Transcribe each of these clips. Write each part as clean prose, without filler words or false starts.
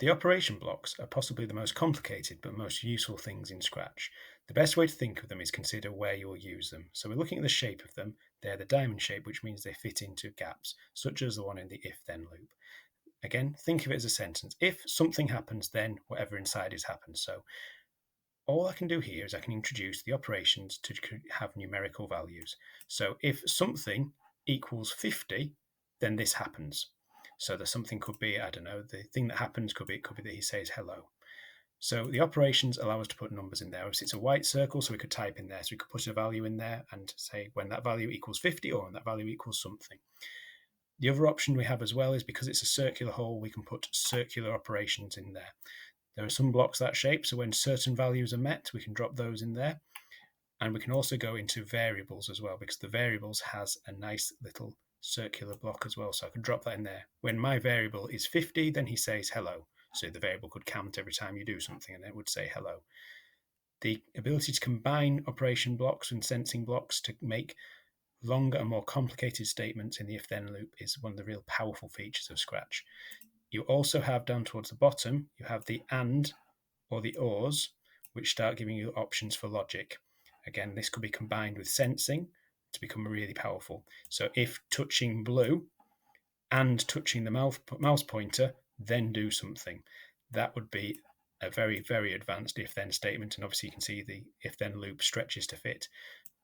The operation blocks are possibly the most complicated but most useful things in Scratch. The best way to think of them is consider where you will use them. So we're looking at the shape of them. They're the diamond shape, which means they fit into gaps, such as the one in the if-then loop. Again, think of it as a sentence. If something happens, then whatever inside it happens. So all I can do here is I can introduce the operations to have numerical values. So if something equals 50, then this happens. So the something could be, I don't know, the thing that happens could be that he says hello. So the operations allow us to put numbers in there. Obviously, it's a white circle, so we could type in there. So we could put a value in there and say when that value equals 50 or when that value equals something. The other option we have as well is because it's a circular hole, we can put circular operations in there. There are some blocks that shape, so when certain values are met, we can drop those in there. And we can also go into variables as well, because the variables has a nice little circular block as well. So I can drop that in there. When my variable is 50, then he says hello. So the variable could count every time you do something and it would say hello. The ability to combine operation blocks and sensing blocks to make longer and more complicated statements in the if-then loop is one of the real powerful features of Scratch. You also have down towards the bottom, you have the and or the ors, which start giving you options for logic. Again, this could be combined with sensing to become really powerful. So if touching blue and touching the mouse pointer, then do something. That would be a very, very advanced if-then statement. And obviously you can see the if-then loop stretches to fit,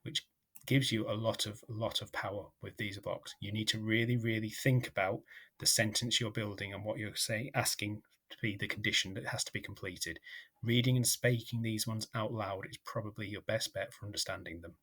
which gives you a lot of power with these blocks. You need to really, really think about the sentence you're building and what you're saying, asking to be the condition that has to be completed. Reading and speaking these ones out loud is probably your best bet for understanding them.